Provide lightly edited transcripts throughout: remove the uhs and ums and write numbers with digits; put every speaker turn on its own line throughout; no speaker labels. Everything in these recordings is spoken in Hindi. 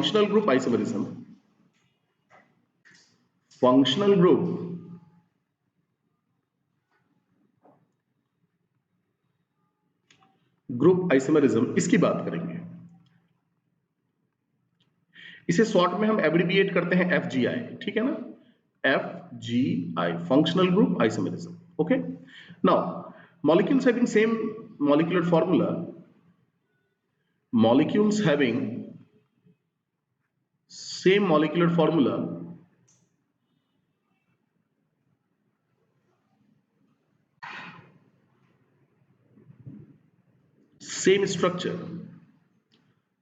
functional group isomerism. Functional group isomerism, इसकी बात करेंगे। इसे शॉर्ट में हम एब्रिविएट करते हैं FGI, ठीक है ना, FGI, functional group isomerism. Okay, now molecules having same molecular formula, molecules having same molecular formula same structure,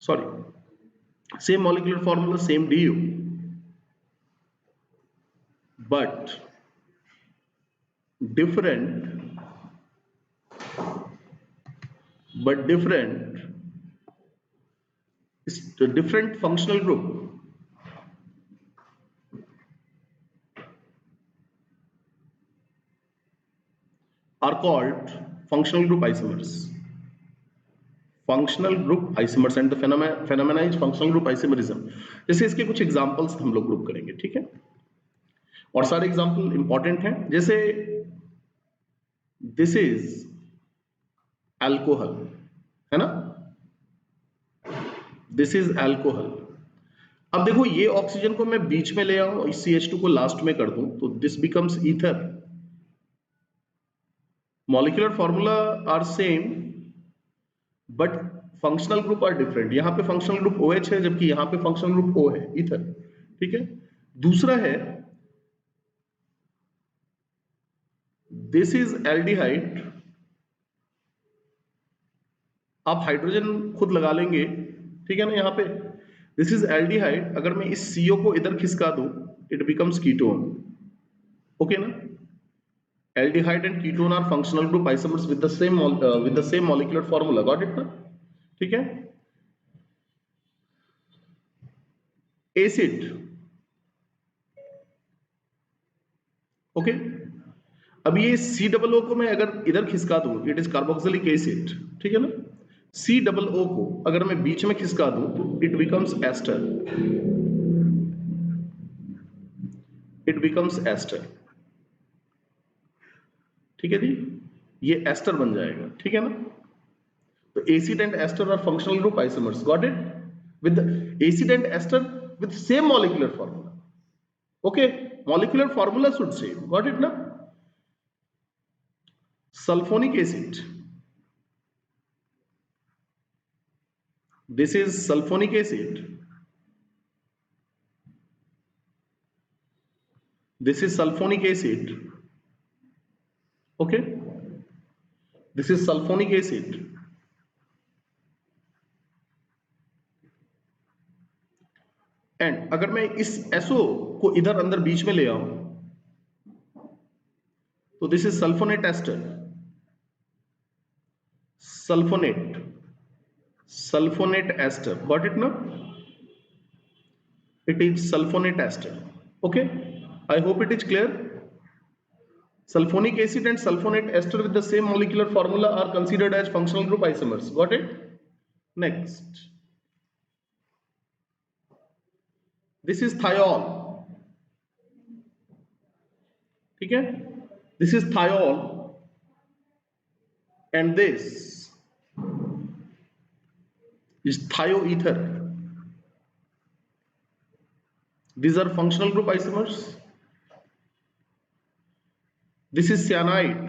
sorry, same molecular formula, same DU, but different functional group are called functional group isomers. Functional group isomers and the phenomena is functional group isomerism. जैसे इसके कुछ एग्जांपल्स हम लोग ग्रुप करेंगे, ठीक है, और सारे एग्जांपल इंपॉर्टेंट हैं। जैसे दिस इज अल्कोहल, है ना, दिस इज अल्कोहल। अब देखो ये ऑक्सीजन को मैं बीच में ले आऊं, इस CH2 को लास्ट में कर दूं, तो this becomes ether. Molecular formula are same but functional group are different. यहां पे फंक्शनल ग्रुप OH है, जबकि यहां पे फंक्शनल ग्रुप O है, ईथर, ठीक है। दूसरा है दिस इज एल्डिहाइड। आप हाइड्रोजन खुद लगा लेंगे, ठीक है ना, यहां पे दिस इज एल्डिहाइड। अगर मैं इस CO को इधर खिसका दूं, इट बिकम्स कीटोन, ओके ना। Aldehyde and ketone are functional group isomers with the same molecular formula. Got it ना, ठीक है। Acid, okay. अब ये COO को मैं अगर इधर खिसका दूं, इट इज कार्बोक्सिलिक एसिड, ठीक है ना। COO को अगर मैं बीच में खिसका दूं, तो it becomes ester, it becomes ester, ठीक है जी, ये एस्टर बन जाएगा, ठीक है ना। तो acid and ester are functional group isomers, got it, with acid and ester with same molecular formula, okay, molecular formula should same, got it na. Sulfonic acid, this is sulfonic acid, this is sulfonic acid, okay, this is sulfonic acid, and अगर मैं इस SO को इधर अंदर बीच में ले आऊं, तो this is sulphonate ester, sulphonate ester, got it ना, it is sulfonate ester, okay, I hope it is clear. Sulfonic acid and sulfonate ester with the same molecular formula are considered as functional group isomers, got it. Next, this is thiol, ठीक है, this is thiol and this is thioether. These are functional group isomers. This is cyanide,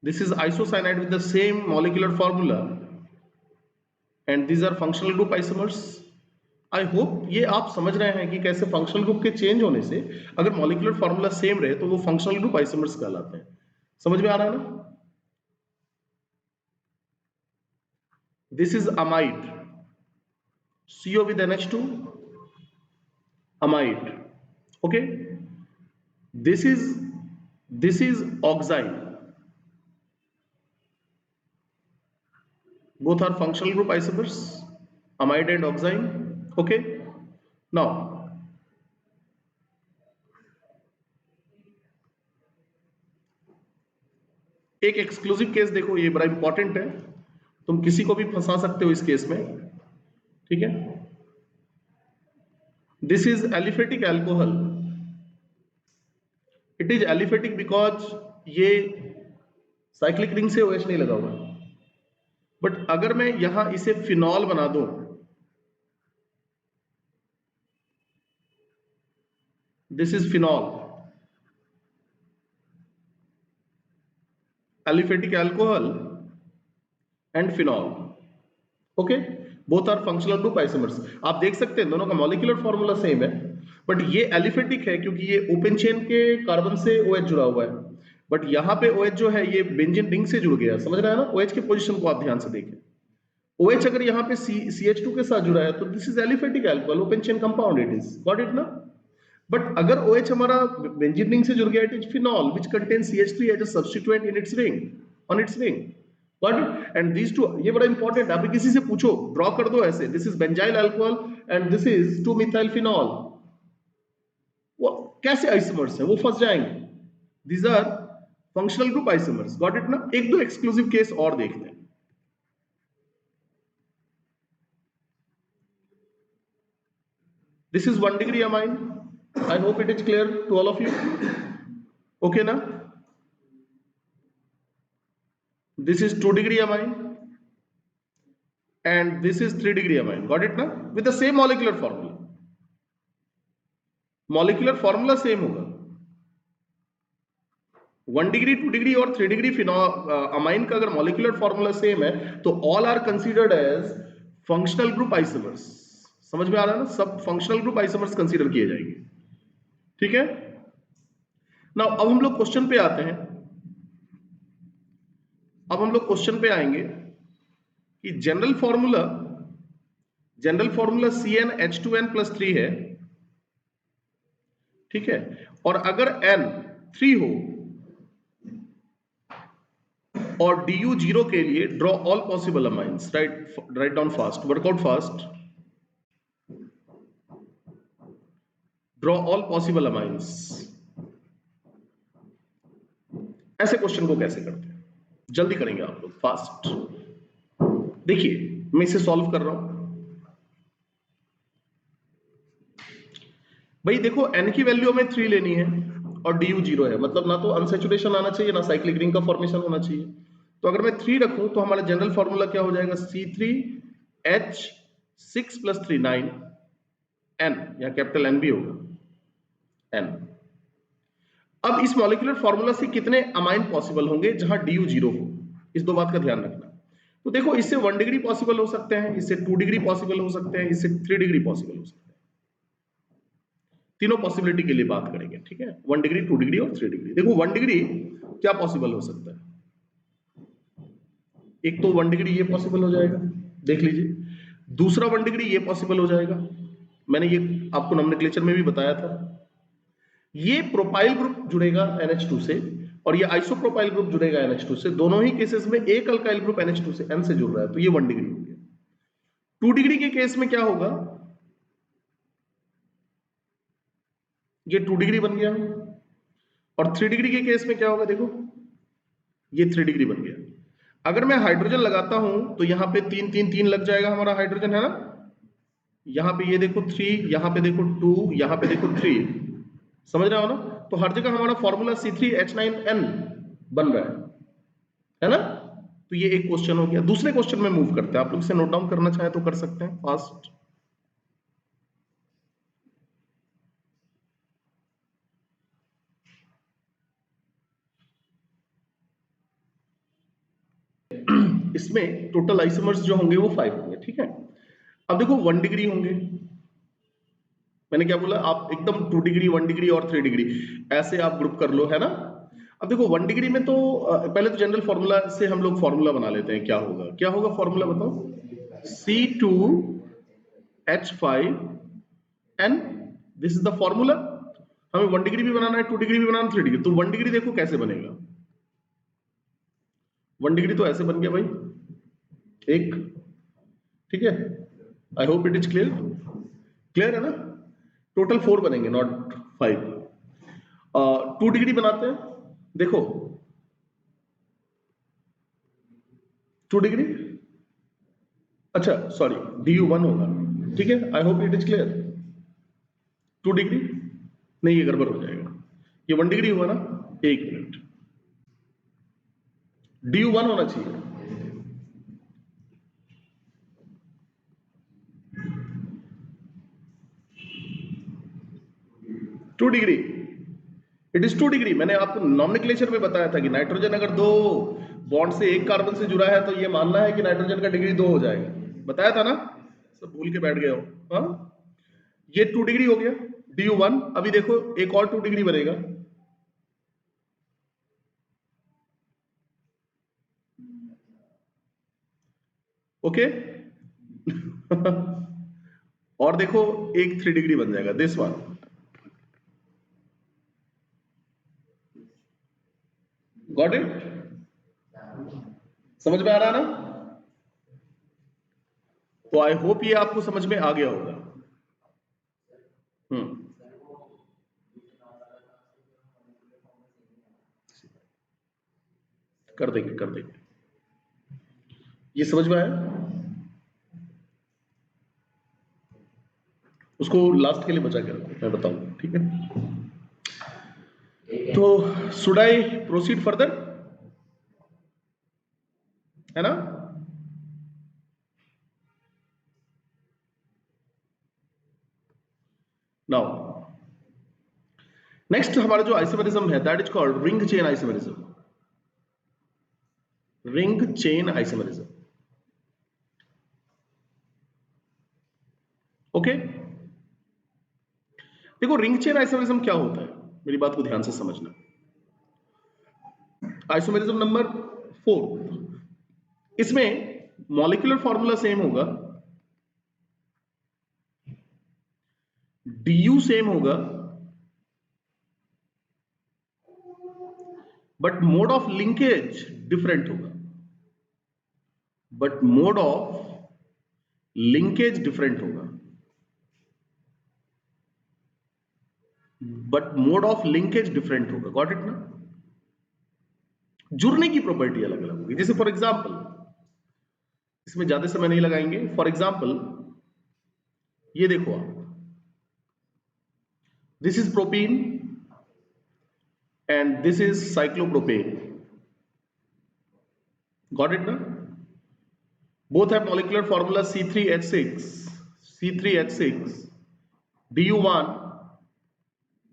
this is isocyanide with the same molecular formula and these are functional group isomers. I hope ये आप समझ रहे हैं कि कैसे फंक्शनल ग्रुप के चेंज होने से अगर मॉलिक्यूलर फॉर्मूला सेम रहे तो वो फंक्शनल ग्रुप आइसोमर्स कहलाते हैं। समझ में आ रहा है ना। This is amide, CO with NH2, amide, okay. This is oxide, both are functional group isomers, amide and oxime, okay. Now एक एक्सक्लूसिव केस देखो, ये बड़ा इंपॉर्टेंट है, तुम किसी को भी फंसा सकते हो इस केस में, ठीक है। This is aliphatic alcohol, it is aliphatic because ये साइक्लिक रिंग से OH नहीं लगा हुआ, बट अगर मैं यहां इसे फिनॉल बना दूं, this is phenol, aliphatic alcohol and phenol, okay, both are functional group isomers. आप देख सकते हैं दोनों का मॉलिक्यूलर फॉर्मूला सेम है, बट ये एलिफेटिक है क्योंकि ये ओपन चेन के कार्बन से OH जुड़ा हुआ है, बट यहां पे OH जो है ये बेंजीन रिंग से जुड़ गया, समझ रहे हैं ना। OH की पोजीशन को आप ध्यान से देखें, OH अगर यहाँ पे CH2 के साथ जुड़ा है तो this is aliphatic alcohol, open chain compound it is, got it ना। बट अगर OH हमारा बेंजीन रिंग से जुड़ गया, it is phenol which contains CH3 as a substituent in its ring, on its ring, got it. And these two, ये बड़ा इंपॉर्टेंट है, अभी किसी से पूछो ड्रॉ कर दो ऐसे, this is benzyl alcohol and this is two methyl phenol, वो कैसे आइसोमर्स है, वो फंस जाएंगे। These are functional group isomers, got it ना। एक दो एक्सक्लूसिव केस और देखते हैं। This is 1 degree amine. I hope it is clear to all of you. Okay na? This is 2 degree amine and this is 3 degree amine. Got it na? With the same molecular formula. Molecular formula same होगा। 1 डिग्री 2 डिग्री और 3 डिग्री अमाइन का अगर मॉलिक्यूलर फॉर्मूला सेम है तो all are considered as functional group isomers. समझ में आ रहा है ना, सब फंक्शनल ग्रुप आइसोमर्स कंसीडर किए जाएंगे, ठीक है। नाउ अब हम लोग क्वेश्चन पे आते हैं, अब हम लोग क्वेश्चन पे आएंगे कि जनरल फॉर्मूला CnH2n+3 है, ठीक है, और अगर n 3 हो और du 0 के लिए draw all possible amines, write down fast, workout fast, draw all possible amines. ऐसे क्वेश्चन को कैसे करते हैं, जल्दी करेंगे आप लोग, फास्ट। देखिए मैं इसे सॉल्व कर रहा हूं भाई, देखो n की वैल्यू हमें 3 लेनी है और du 0 है, मतलब ना तो अनसैचुरेशन आना चाहिए ना साइक्लिक रिंग का फॉर्मेशन होना चाहिए। तो अगर मैं 3 रखूं तो हमारा जनरल फॉर्मूला क्या हो जाएगा, C3H6+3 9 n, या कैपिटल N भी होगा, n। अब इस मॉलिक्यूलर फॉर्मूला से कितने अमाइन पॉसिबल होंगे जहां du 0 हो, इस दो बात का ध्यान रखना। तो देखो इससे 1 डिग्री पॉसिबल हो सकते हैं, इससे 2 डिग्री पॉसिबल हो सकते हैं, इससे 3 डिग्री पॉसिबल हो सकते हैं, तीनों पॉसिबिलिटी के लिए बात करेंगे, ठीक है। 1 डिग्री 2 डिग्री और 3 डिग्री। देखो 1 डिग्री क्या पॉसिबल हो सकता है, एक तो 1 डिग्री ये पॉसिबल हो जाएगा, देख लीजिए, दूसरा 1 डिग्री ये पॉसिबल हो जाएगा, मैंने ये आपको नोमेनक्लेचर में भी बताया था। ये प्रोपाइल ग्रुप जुड़ेगा NH2 से और ये आइसोप्रोपाइल ग्रुप जुड़ेगा NH2 से, दोनों ही केसेस में एक अल्काइल ग्रुप NH2 से N से जुड़ रहा है, तो ये 1 डिग्री हो गया। 2 डिग्री के केस में क्या होगा, ये 2 डिग्री बन गया, और 3 डिग्री के केस में क्या होगा, देखो ये 3 डिग्री बन गया। अगर मैं हाइड्रोजन लगाता हूं तो यहां पे 3 3 3 लग जाएगा हमारा हाइड्रोजन, है ना। यहां पे ये देखो 3, यहां पे देखो 2, यहां पे देखो 3, समझ रहे हो ना। तो हर जगह हमारा फॉर्मूला C3H9n बन रहा है ना। तो ये एक क्वेश्चन हो गया। दूसरे क्वेश्चन में मूव करते हैं, आप लोग इसे नोट डाउन करना चाहें तो कर सकते हैं फास्ट। इसमें टोटल आइसोमर्स जो होंगे वो 5 होंगे, ठीक है। अब देखो 1 डिग्री होंगे, मैंने क्या बोला, आप एकदम 2 डिग्री 1 डिग्री और 3 डिग्री ऐसे आप ग्रुप कर लो, है ना। अब देखो 1 डिग्री में तो पहले तो जनरल फॉर्मूला से हम लोग फॉर्मूला बना लेते हैं, क्या होगा, क्या होगा फॉर्मूला बताओ, C2H5n, this is the formula. हमें 1 डिग्री भी बनाना है, 2 डिग्री भी बनाना है, 3 डिग्री। तो 1 डिग्री देखो कैसे बनेगा, 1 डिग्री तो ऐसे बन गया भाई, एक, ठीक है। I hope it is clear, clear है ना। टोटल 4 बनेंगे, नॉट 5। 2 डिग्री बनाते हैं, देखो 2 डिग्री, अच्छा सॉरी du1 होगा, ठीक है, I hope it is clear. 2 degree नहीं, ये गड़बड़ हो जाएगा, ये 1 डिग्री हुआ ना, एक मिनट, du1 होना चाहिए, two degree, it is 2 degree. मैंने आपको नॉमेनक्लेचर में बताया था कि नाइट्रोजन अगर दो बॉन्ड से एक कार्बन से जुड़ा है तो ये मानना है कि नाइट्रोजन का डिग्री 2 हो जाएगा, बताया था ना, सब भूल के बैठ गए हो। हाँ, ये 2 डिग्री हो गया du1। अभी देखो एक और 2 डिग्री बनेगा, ओके और देखो एक 3 डिग्री बन जाएगा, दिस वन, गॉट इट, समझ में आ रहा है ना? तो आई होप ये आपको समझ में आ गया होगा। हम्म, कर देंगे कर देंगे, ये समझ में आया? उसको लास्ट के लिए बचा के रखो, मैं बताऊंगा, ठीक है? तो शुड आई प्रोसीड फर्दर, है ना? नाउ नेक्स्ट हमारा जो आइसोमेरिज्म है that is called ring chain isomerism, ring chain isomerism, okay. देखो रिंग चेन आइसोमेरिज्म क्या होता है, मेरी बात को ध्यान से समझना। आइसोमेरिज्म नंबर 4, इसमें मॉलिक्यूलर फॉर्मूला सेम होगा, du सेम होगा, but mode of linkage different होगा, but mode of linkage different होगा, but mode of linkage different होगा, गॉट इट ना? जुड़ने की प्रॉपर्टी अलग अलग होगी। जैसे फॉर एग्जाम्पल, इसमें ज्यादा समय नहीं लगाएंगे, फॉर एग्जाम्पल ये देखो आप, this is propene and this is cyclopropane, got it ना? Both have molecular formula C3H6, C3H6, du1,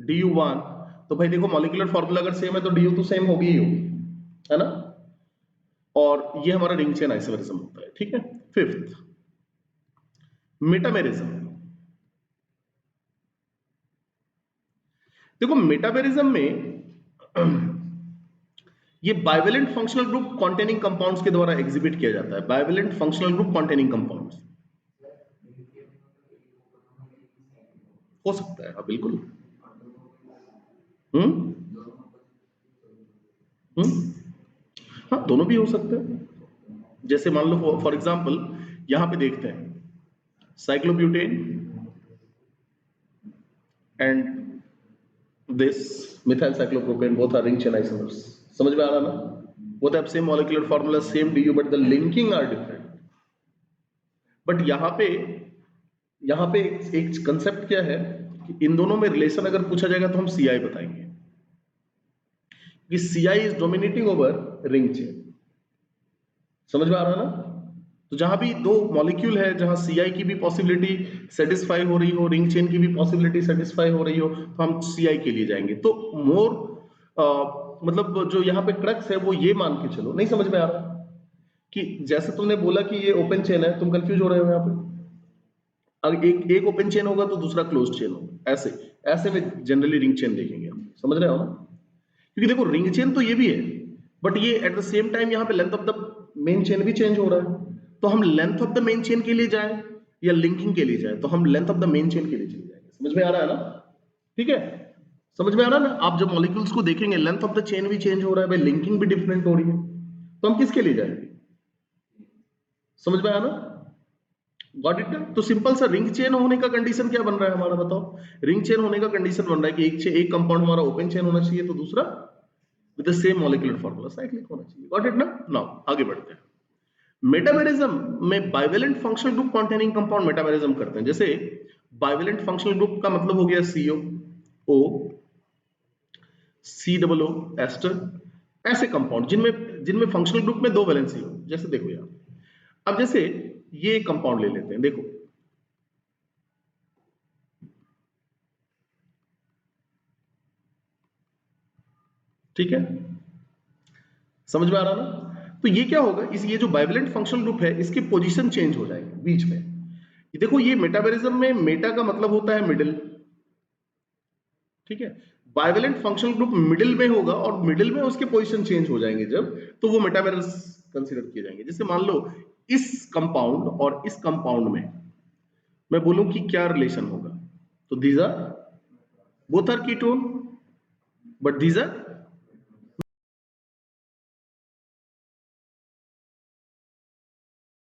du1। तो भाई देखो मॉलिक्यूलर फॉर्मूला अगर सेम है तो du तो सेम होगी ही होगी, है ना? और ये हमारा रिंग चेन आइसोमेरिज्म होता है, ठीक है। Fifth, metamerism. देखो मेटामेरिज्म में ये bivalent functional group containing compounds के द्वारा एग्जिबिट किया जाता है, bivalent functional group containing compounds, हो सकता है, हाँ बिल्कुल। हम्म हाँ दोनों भी हो सकते हैं। जैसे मान लो फॉर एग्जांपल यहां पे देखते हैं cyclobutane and this methyl cyclopropane, both are ring chain isomers, समझ में आ रहा ना? Both have same molecular formula, same du, but the linking are different. But यहाँ पे एक कंसेप्ट क्या है कि इन दोनों में रिलेशन अगर पूछा जाएगा तो हम CI बताएंगे कि CI is dominating over ring chain, समझ में आ रहा है ना? तो जहां भी दो मॉलिक्यूल है, जहां CI की भी पॉसिबिलिटी सेटिस्फाई हो रही हो, रिंग चेन की भी पॉसिबिलिटी सेटिस्फाई हो रही हो, तो हम CI के लिए जाएंगे। तो मोर मतलब जो यहाँ पे क्रक्स है वो ये मान के चलो, नहीं समझ में आ रहा कि जैसे तुमने बोला कि ये ओपन चेन है, तुम कंफ्यूज हो रहे हो यहाँ पे, अगर एक ओपन चेन होगा तो दूसरा क्लोज चेन होगा, ऐसे ऐसे में जनरली रिंग चेन देखेंगे हम, समझ रहे हो ना? क्योंकि देखो रिंग चेन तो ये भी है, बट ये एट द सेम टाइम यहाँ पे length of the main chain भी चेंज हो रहा है। तो हम length of the main chain के लिए जाए या लिंकिंग के लिए जाए, तो हम length of the main chain के लिए चले जाएंगे, समझ में आ रहा है ना? ठीक है, समझ में आ रहा है ना? आप जब मॉलिक्यूल्स को देखेंगे लेंथ ऑफ द चेन भी चेंज हो रहा है भाई, लिंकिंग भी डिफरेंट हो रही है, तो हम किसके लिए जाएंगे? समझ में आया ना? Got it? तो सिंपल सा रिंग चेन होने का कंडीशन क्या बन रहा है हमारा, बताओ? रिंग चेन होने का कंडीशन बन रहा है कि एक कंपाउंड हमारा ओपन चेन होना चाहिए, तो दूसरा with the same molecular formula cyclic होना चाहिए, गॉट इट ना? नाउ आगे बढ़ते हैं। मेटामेरिज्म में bivalent functional group containing compound metamerism करते हैं। जैसे बाइवेलेंट फंक्शनल ग्रुप का मतलब हो गया CO, O, COO एस्टर, ऐसे कंपाउंड जिनमें जिनमें फंक्शनल ग्रुप में दो वैलेंसी हो। जैसे देखो यार, अब जैसे ये कंपाउंड ले लेते हैं, देखो ठीक है, समझ में आ रहा ना? तो ये क्या होगा, इस ये जो बाइवेलेंट फंक्शनल ग्रुप है इसके पोजीशन चेंज हो जाएंगे बीच में। ये देखो, ये मेटामेरिज्म में मेटा का मतलब होता है मिडिल, ठीक है। बाइवेलेंट फंक्शनल ग्रुप मिडिल में होगा और मिडिल में उसके पोजीशन चेंज हो जाएंगे जब, तो वो मेटामेरिज कंसीडर किए जाएंगे। जैसे मान लो इस कंपाउंड और इस कंपाउंड में मैं बोलूं कि क्या रिलेशन होगा, तो these are both are ketone but these are